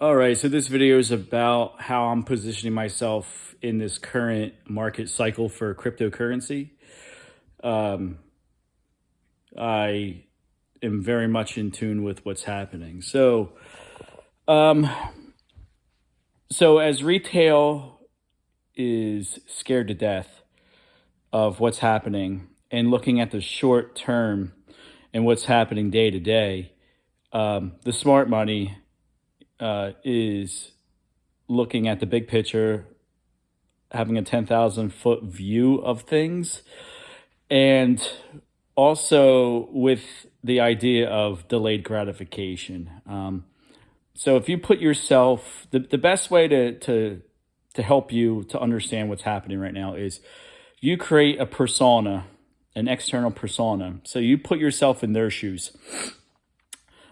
All right, so this video is about how I'm positioning myself in this current market cycle for cryptocurrency. Um, I am very much in tune with what's happening. Um, so as retail is scared to death of what's happening and looking at the short term and what's happening day to day, the smart money is looking at the big picture, having a 10,000-foot view of things, and also with the idea of delayed gratification. So if you put yourself, the best way to help you to understand what's happening right now is you create a persona, an external persona. So you put yourself in their shoes.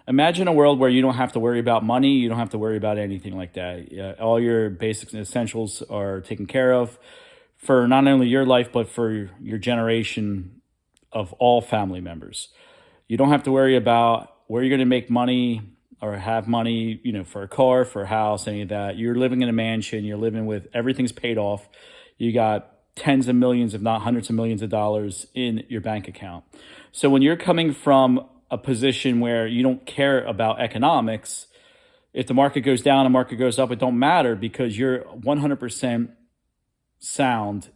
Imagine a world where you don't have to worry about money. You don't have to worry about anything like that. All your basics and essentials are taken care of for not only your life, but for your generation of all family members. You don't have to worry about where you're going to make money or have money, for a car, for a house, any of that. You're living in a mansion. You're living with everything's paid off. You got tens of millions, if not hundreds of millions of dollars in your bank account. So when you're coming from a position where you don't care about economics, if the market goes down, the market goes up, it don't matter because you're 100% sound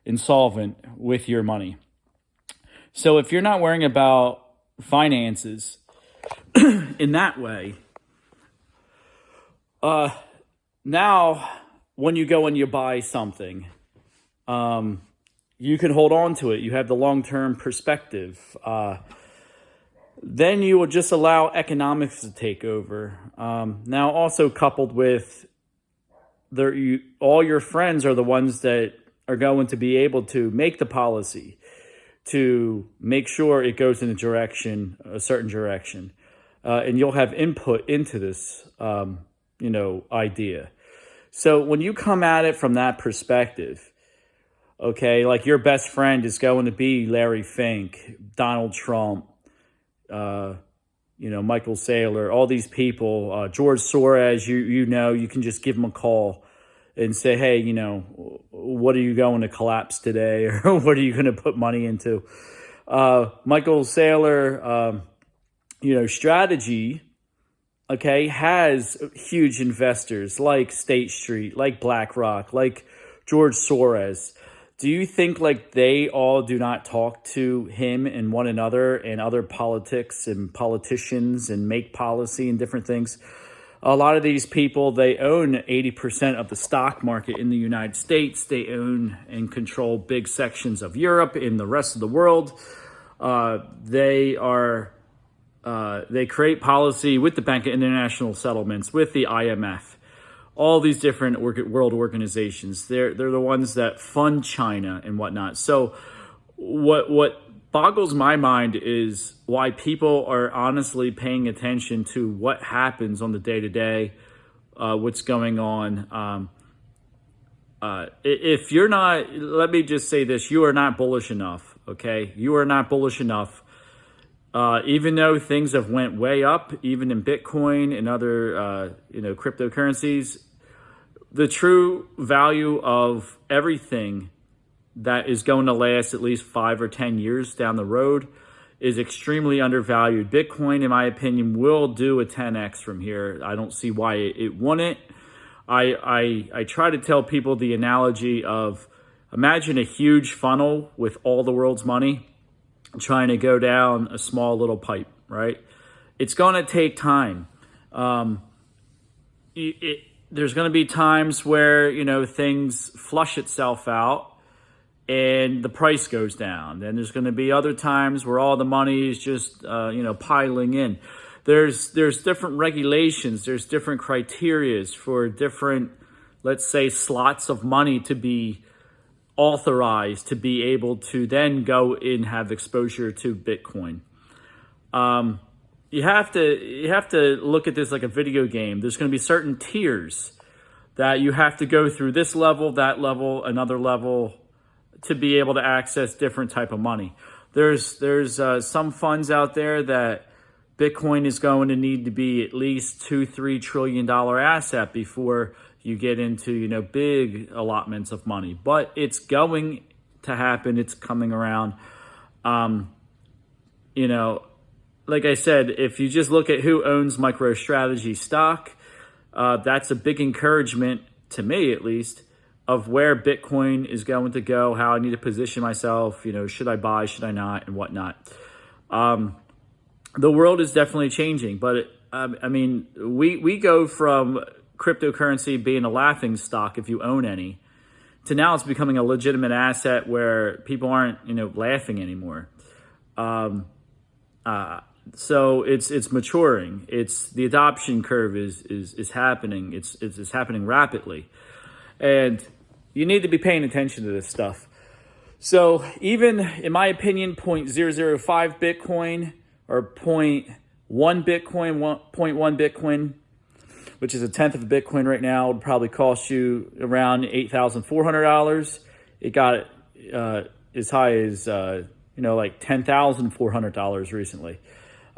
and solvent with your money. So if you're not worrying about finances in that way, now when you go and you buy something, you can hold on to it. You have the long-term perspective. Then you will just allow economics to take over. Now, also coupled with all your friends are the ones that are going to be able to make the policy to make sure it goes in a certain direction. And you'll have input into this, idea. So when you come at it from that perspective, okay, like your best friend is going to be Larry Fink, Donald Trump, Michael Saylor, all these people, George Soros, you can just give them a call and say, hey, what are you going to collapse today? Or what are you going to put money into? Michael Saylor, strategy, okay, has huge investors like State Street, like BlackRock, like George Soros. Do you think like they all do not talk to him and one another and other politics and politicians and make policy and different things? A lot of these people, they own 80% of the stock market in the United States. They own and control big sections of Europe and the rest of the world. They create policy with the Bank of International Settlements, with the IMF. All these different world organizations, they're the ones that fund China and whatnot. So what boggles my mind is why people are honestly paying attention to what happens on the day-to-day, what's going on. If you're not, let me just say this, you are not bullish enough, okay? You are not bullish enough. Even though things have went way up, even in Bitcoin and other, cryptocurrencies, the true value of everything that is going to last at least 5 or 10 years down the road is extremely undervalued. Bitcoin, in my opinion, will do a 10x from here. I don't see why it wouldn't. I try to tell people the analogy of imagine a huge funnel with all the world's money trying to go down a small little pipe, right? It's going to take time. There's going to be times where, things flush itself out and the price goes down. Then there's going to be other times where all the money is just, piling in. There's different regulations. There's different criterias for different, let's say, slots of money to be authorized to be able to then go and have exposure to Bitcoin. You have to look at this like a video game. There's going to be certain tiers that you have to go through, this level, that level, another level, to be able to access different type of money. There's some funds out there that Bitcoin is going to need to be at least $2-3 trillion asset before you get into, big allotments of money. But it's going to happen. It's coming around. Like I said, if you just look at who owns MicroStrategy stock, that's a big encouragement, to me at least, of where Bitcoin is going to go, how I need to position myself, should I buy, should I not, and whatnot. The world is definitely changing, but we go from cryptocurrency being a laughing stock if you own any, to now it's becoming a legitimate asset where people aren't, laughing anymore. So it's maturing. The adoption curve is happening. It's happening rapidly, and you need to be paying attention to this stuff. So even in my opinion, 0.005 Bitcoin or 0.1 Bitcoin, 0.1 Bitcoin, which is a tenth of a Bitcoin right now, would probably cost you around $8,400. It got as high as like $10,400 recently.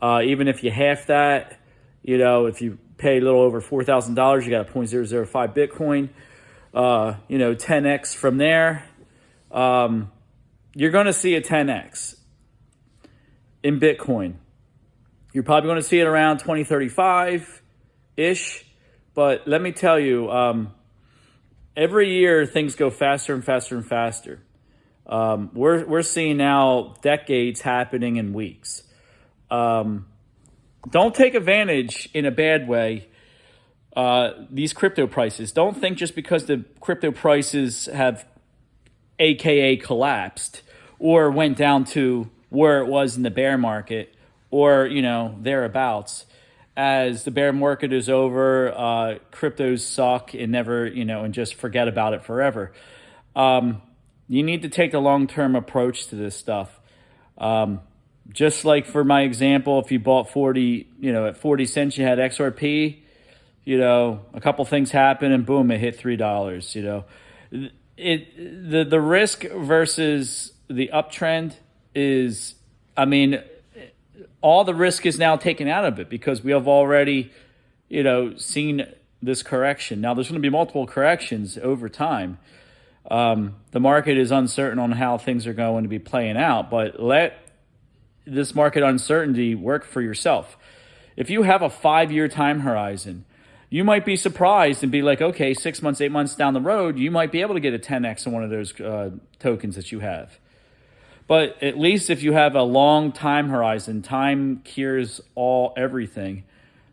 Even if you half that, if you pay a little over $4,000, you got a 0.005 Bitcoin. 10x from there. You're going to see a 10x in Bitcoin. You're probably going to see it around 2035-ish. But let me tell you, every year things go faster and faster and faster. We're seeing now decades happening in weeks. Don't take advantage in a bad way these crypto prices. Don't think just because the crypto prices have AKA collapsed or went down to where it was in the bear market or, thereabouts. As the bear market is over, cryptos suck and never, and just forget about it forever. You need to take a long-term approach to this stuff. Just like for my example, if you bought at 40 cents, you had XRP, a couple things happen and boom, it hit $3, the risk versus the uptrend is, all the risk is now taken out of it because we have already, seen this correction. Now there's going to be multiple corrections over time. The market is uncertain on how things are going to be playing out, but let this market uncertainty work for yourself. If you have a 5-year time horizon, you might be surprised and be like, okay, 6 months, 8 months down the road, you might be able to get a 10x on one of those tokens that you have. But at least if you have a long time horizon, time cures everything.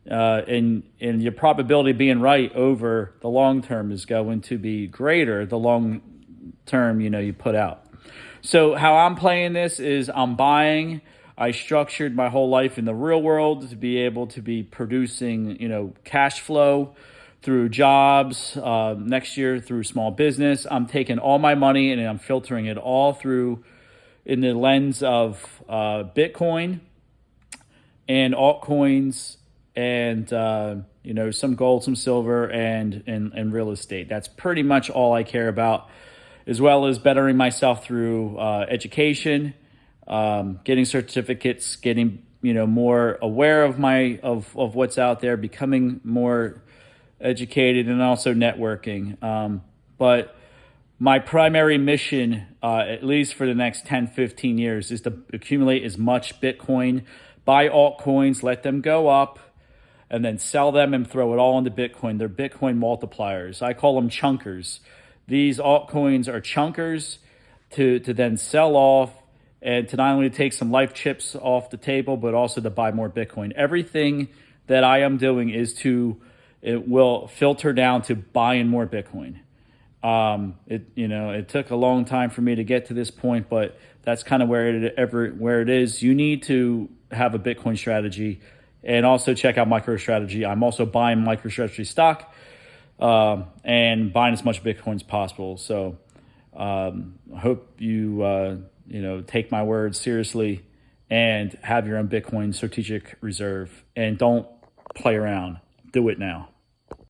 And your probability of being right over the long term is going to be greater the long term, you put out. So how I'm playing this is I'm buying. I structured my whole life in the real world to be able to be producing, cash flow through jobs, next year through small business. I'm taking all my money and I'm filtering it all through in the lens of Bitcoin and altcoins and, some gold, some silver and real estate. That's pretty much all I care about, as well as bettering myself through education, getting certificates, getting more aware of what's out there, becoming more educated, and also networking. But my primary mission, at least for the next 10, 15 years, is to accumulate as much Bitcoin, buy altcoins, let them go up, and then sell them and throw it all into Bitcoin. They're Bitcoin multipliers. I call them chunkers. These altcoins are chunkers to then sell off and to not only take some life chips off the table, but also to buy more Bitcoin. Everything that I am doing it will filter down to buying more Bitcoin. It took a long time for me to get to this point, but that's kind of where it is. You need to have a Bitcoin strategy and also check out MicroStrategy. I'm also buying MicroStrategy stock and buying as much Bitcoin as possible. So I hope you take my words seriously and have your own Bitcoin strategic reserve and don't play around. Do it now.